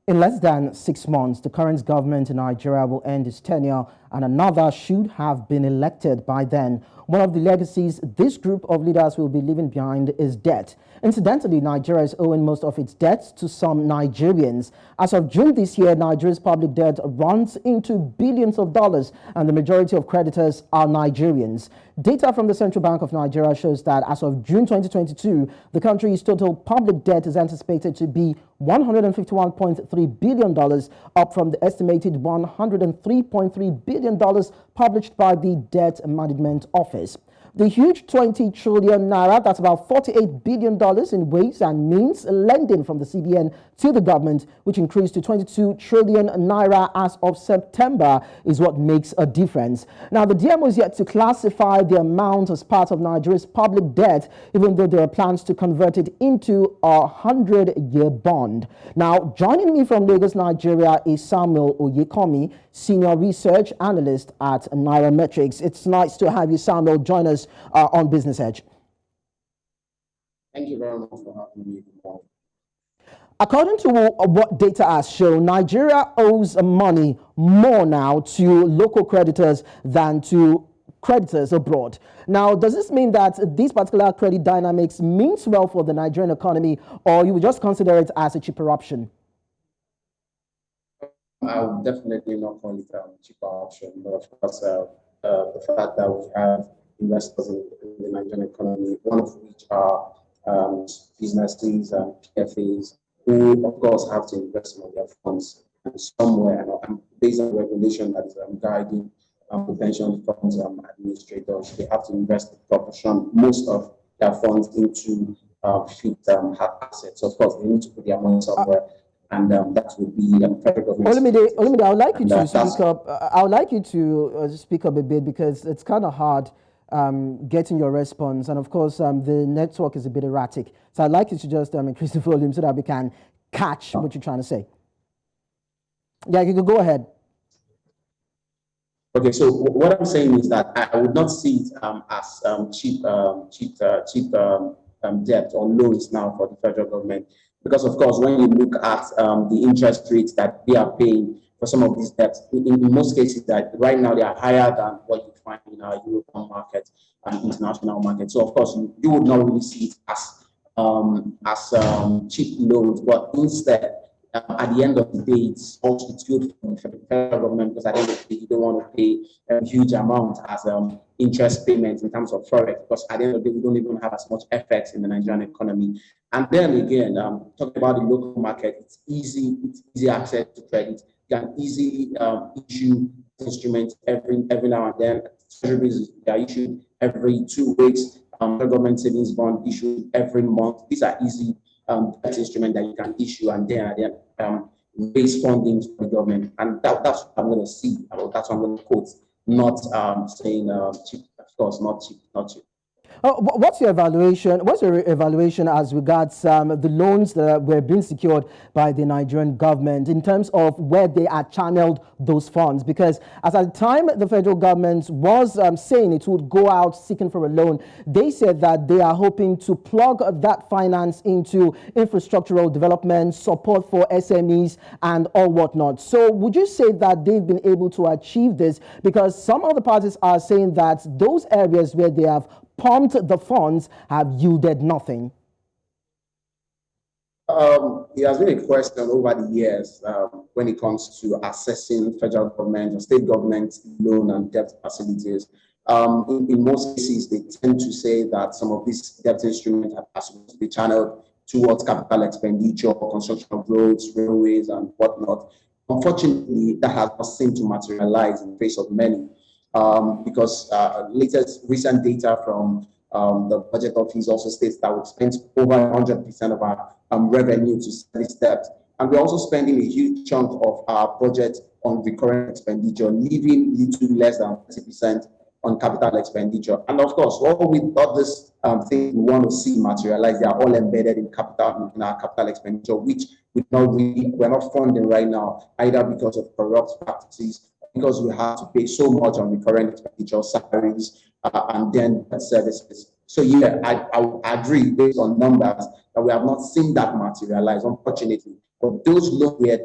In less than 6 months, the current government in Nigeria will end its tenure and another should have been elected by then. One of the legacies this group of leaders will be leaving behind is debt. Incidentally, Nigeria is owing most of its debts to some Nigerians. As of June this year, Nigeria's public debt runs into billions of dollars, and the majority of creditors are Nigerians. Data from the Central Bank of Nigeria shows that as of June 2022, the country's total public debt is anticipated to be $151.3 billion, up from the estimated $103.3 billion published by the Debt Management Office. The huge 20 trillion naira, that's about $48 billion in ways and means lending from the CBN to the government, which increased to 22 trillion naira as of September, is what makes a difference. Now, the DMO is yet to classify the amount as part of Nigeria's public debt, even though there are plans to convert it into a 100-year bond. Now, joining me from Lagos, Nigeria is Samuel Oyekomi, Senior Research Analyst at Nairametrics. It's nice to have you, Samuel, join us on Business Edge. Thank you very much for having me. According to what data has shown, Nigeria owes money more now to local creditors than to creditors abroad. Now, does this mean that these particular credit dynamics means well for the Nigerian economy, or you would just consider it as a cheaper option? I would definitely not call it a cheaper option, but of course, the fact that we have investors in the Nigerian economy, one of which are businesses and PFAs, who of course have to invest in their funds and somewhere, and based on regulation that is guiding the pension funds administrators, they have to invest a proportion, most of their funds into fixed assets. Of course, they need to put their money somewhere. And that would be federal government. Olumide, I would like you to speak up. I would like you to speak up a bit, because it's kind of hard getting your response, and of course the network is a bit erratic. So I'd like you to just increase the volume so that we can catch what you're trying to say. Yeah, you can go ahead. Okay, so what I'm saying is that I would not see it as cheap debt or loans now for the federal government. Because, of course, when you look at the interest rates that they are paying for some of these debts, in most cases, that right now they are higher than what you find in our European market and international market. So, of course, you would not really see it as cheap loans, but instead, at the end of the day, it's good for the federal government, because at the end of the day, you don't want to pay a huge amount as interest payments in terms of forex, because at the end of the day, we don't even have as much effects in the Nigerian economy. And then again, talking about the local market, it's easy access to credit. You can easily issue instruments every now and then. Treasuries are issued every 2 weeks. The government savings bond issued every month. These are easy debt instruments that you can issue and then raise funding for the government. And that's what I'm going to see. That's what I'm going to quote. Not saying cheap, of course, not cheap. What's your evaluation? What's your evaluation as regards the loans that were being secured by the Nigerian government in terms of where they are channeled those funds? Because as at the time the federal government was saying it would go out seeking for a loan, they said that they are hoping to plug that finance into infrastructural development, support for SMEs, and all whatnot. So would you say that they've been able to achieve this? Because some of the parties are saying that those areas where they have pumped the funds have yielded nothing. It has been a question over the years when it comes to assessing federal government or state government loan and debt facilities. In most cases, they tend to say that some of these debt instruments are supposed to be channeled towards capital expenditure, construction of roads, railways, and whatnot. Unfortunately, that has not seemed to materialize in the face of many. Because recent data from the budget office also states that we've spent over 100% of our revenue to service debt. And we're also spending a huge chunk of our budget on recurrent expenditure, leaving little less than 30% on capital expenditure. And of course, all these things we want to see materialize, they are all embedded in our capital expenditure, which we're not funding right now, either because of corrupt practices, because we have to pay so much on recurrent expenditure, salaries, and then services. So yeah, I agree based on numbers that we have not seen that materialize, unfortunately. But those loans were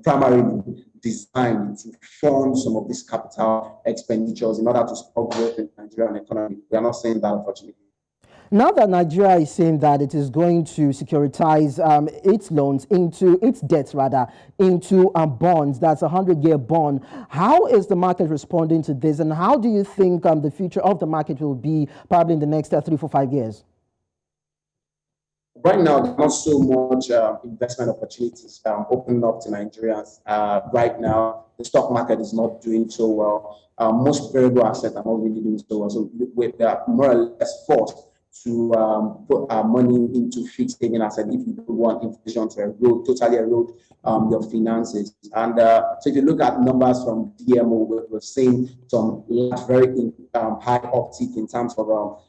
primarily designed to fund some of these capital expenditures in order to support growth in the Nigerian economy. We are not saying that, unfortunately. Now that Nigeria is saying that it is going to securitize its loans into its debts rather into bonds, that's a 100-year bond. How is the market responding to this, and how do you think the future of the market will be probably in the next 3, 4, 5 years? Right now, there's not so much investment opportunities opening up to Nigerians. Right now, the stock market is not doing so well. Most variable assets are not really doing so well. So we are more or less forced to put our money into fixed saving assets if you don't want inflation to totally erode your finances. And so if you look at numbers from DMO, we're seeing some very high uptick in terms of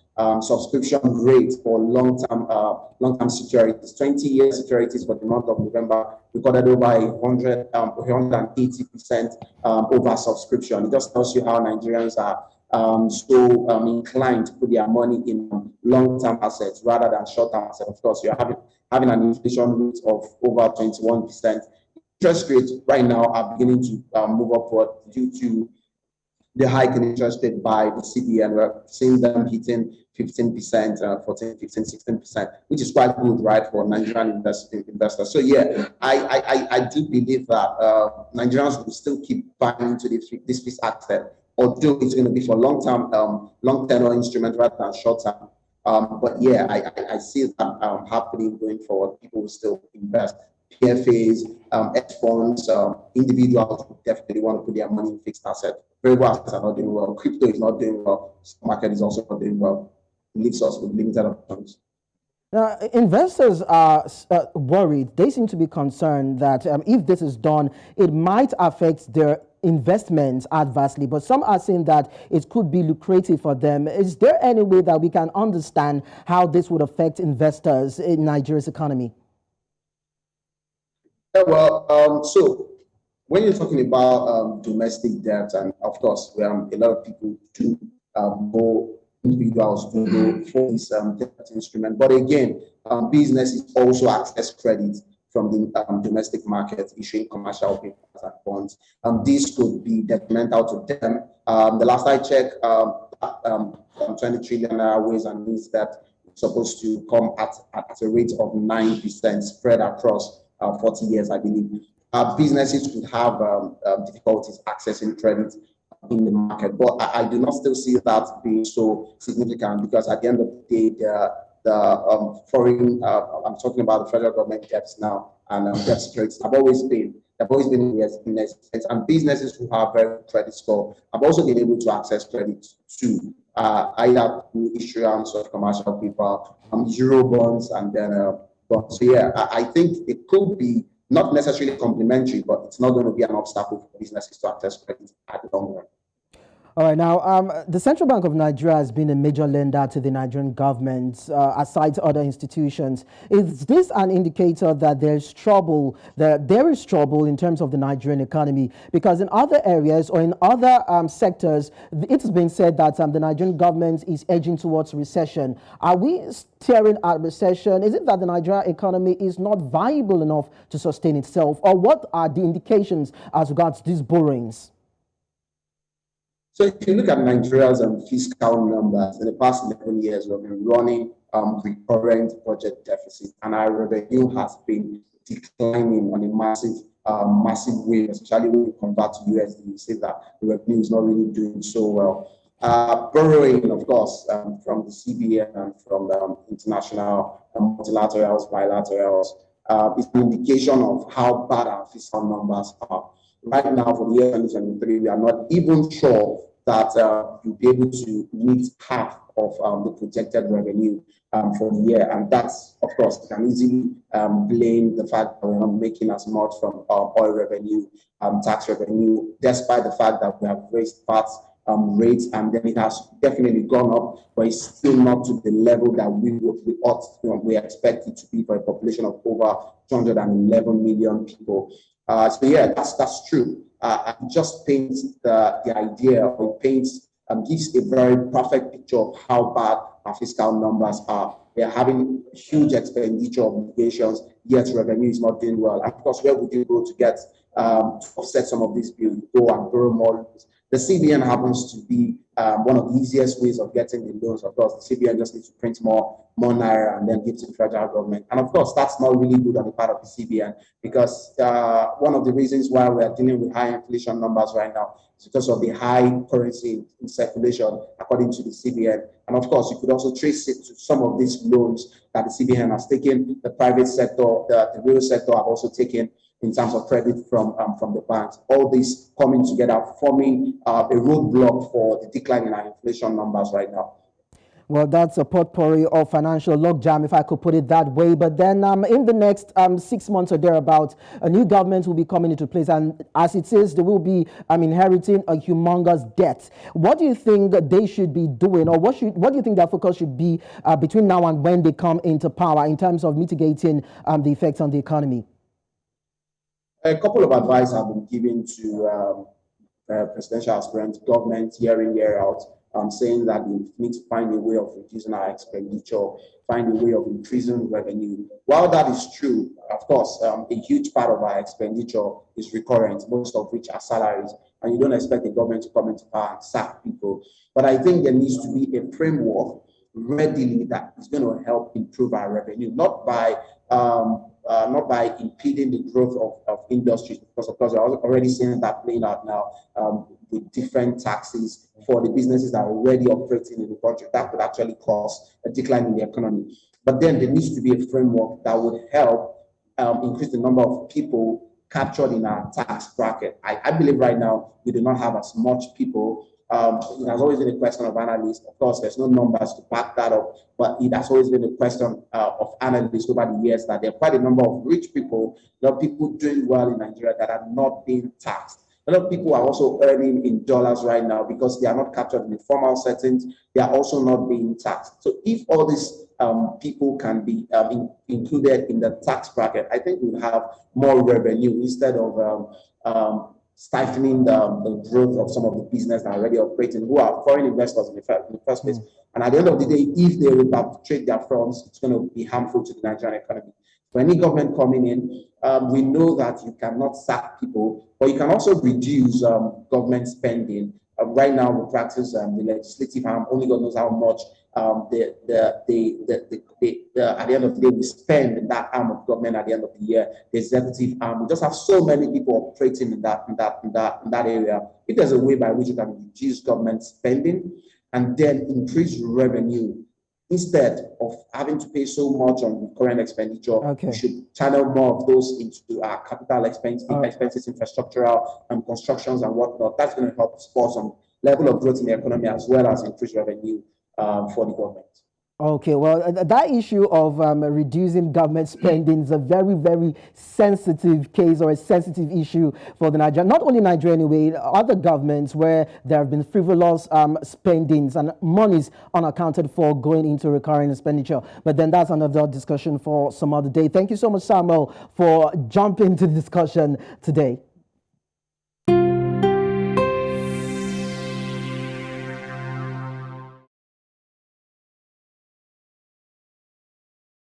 subscription rate for long-term securities. 20-year securities for the month of November recorded over 180% over subscription. It just tells you how Nigerians are so inclined to put their money in long-term assets rather than short-term assets. Of course, you're having an inflation rate of over 21%. Interest rates right now are beginning to move upward due to the hike in interest rate by the CBN. We're seeing them hitting 15%, 14, 15, 16%, which is quite good, right, for Nigerian investors. So yeah, I do believe that Nigerians will still keep buying into this fixed asset, although it's going to be for long tenor instrument rather than short term. But yeah, I see that happening going forward. People will still invest. PFAs, hedge funds, individuals definitely want to put their money in fixed assets. Variable assets are not doing well. Crypto is not doing well. Stock market is also not doing well. It leaves us with limited options. Now, investors are worried. They seem to be concerned that if this is done, it might affect their investments adversely. But some are saying that it could be lucrative for them. Is there any way that we can understand how this would affect investors in Nigeria's economy? Yeah, well, so when you're talking about domestic debt, and of course, a lot of people do go, individuals do go for this debt instrument. But again, businesses also access credit from the domestic market, issuing commercial papers and bonds. This could be detrimental to them. The last I checked, 20 trillion ways and means that it's supposed to come at a rate of 9% spread across 40 years, I believe. Businesses could have difficulties accessing credit in the market, but I do not still see that being so significant, because at the end of the day, the foreign, I'm talking about the federal government debts now, and debt securities have always been in existence, and businesses who have very good credit score have also been able to access credit too, either through issuance of commercial paper, euro bonds, and then bonds. So yeah, I think it could be not necessarily complementary, but it's not going to be an obstacle for businesses to access credit at the long run. All right, now, the Central Bank of Nigeria has been a major lender to the Nigerian government, aside other institutions. Is this an indicator that there is trouble in terms of the Nigerian economy? Because in other areas or in other sectors, it's been said that the Nigerian government is edging towards recession. Are we staring at recession? Is it that the Nigerian economy is not viable enough to sustain itself? Or what are the indications as regards these borrowings? So if you look at Nigeria's fiscal numbers, in the past 11 years, we've been running recurrent budget deficit, and our revenue has been declining on a massive way, especially when you convert to USD. You see that the revenue is not really doing so well. Borrowing, of course, from the CBN and from international multilaterals, bilaterals, is an indication of how bad our fiscal numbers are. Right now, for the year 2023, we are not even sure that you'll be able to meet half of the projected revenue for the year. And that's, of course, you can easily blame the fact that we're not making as much from oil revenue, tax revenue, despite the fact that we have raised VAT rates, and then it has definitely gone up, but it's still not to the level that we expect it to be for a population of over 211 million people. So yeah, that's true. It just paints the idea, or paints gives a very perfect picture of how bad our fiscal numbers are. We are having huge expenditure obligations, yet revenue is not doing well. And of course, where would you go to get to offset some of these bills? You go and borrow more loans. The CBN happens to be one of the easiest ways of getting the loans. Of course, the CBN just needs to print more naira and then give to the federal government. And of course, that's not really good on the part of the CBN, because one of the reasons why we are dealing with high inflation numbers right now is because of the high currency in circulation, according to the CBN. And of course, you could also trace it to some of these loans that the CBN has taken. The private sector, the real sector have also taken in terms of credit from the banks. All this coming together, forming a roadblock for the decline in our inflation numbers right now. Well, that's a potpourri of financial logjam, if I could put it that way. But then in the next 6 months or thereabouts, a new government will be coming into place. And as it is, they will be inheriting a humongous debt. What do you think they should be doing, or what do you think their focus should be between now and when they come into power in terms of mitigating the effects on the economy? A couple of advice have been given to presidential aspirant government year in, year out, saying that we need to find a way of reducing our expenditure, find a way of increasing revenue. While that is true, of course, a huge part of our expenditure is recurrent, most of which are salaries, and you don't expect the government to come into power and sack people. But I think there needs to be a framework readily that is going to help improve our revenue, not by impeding the growth of industries, because of course we're already seeing that playing out now with different taxes for the businesses that are already operating in the country. That could actually cause a decline in the economy. But then there needs to be a framework that would help increase the number of people captured in our tax bracket. I believe right now we do not have as much people. It has always been a question of analysts. Of course, there's no numbers to back that up, but it has always been a question of analysts over the years that there are quite a number of rich people, a lot of people doing well in Nigeria that are not being taxed. A lot of people are also earning in dollars right now because they are not captured in the formal settings. They are also not being taxed. So if all these people can be included in the tax bracket, I think we'll have more revenue instead of stifling the growth of some of the business that are already operating, who are foreign investors in the first place. And at the end of the day, if they repatriate their funds, it's going to be harmful to the Nigerian economy. For any government coming in, we know that you cannot sack people, but you can also reduce government spending. Right now, we practice the legislative arm. Only God knows how much at the end of the day we spend in that arm of government at the end of the year, the executive arm. We just have so many people operating in that area. If there's a way by which you can reduce government spending and then increase revenue, instead of having to pay so much on current expenditure, we should channel more of those into our capital expenses, infrastructural constructions and whatnot. That's going to help spur some level of growth in the economy as well as increase revenue for the government. Okay, well, that issue of reducing government spending is a very, very sensitive case, or a sensitive issue for the Nigerian, not only Nigeria anyway, other governments where there have been frivolous spendings and monies unaccounted for going into recurring expenditure. But then that's another discussion for some other day. Thank you so much, Samuel, for jumping to the discussion today.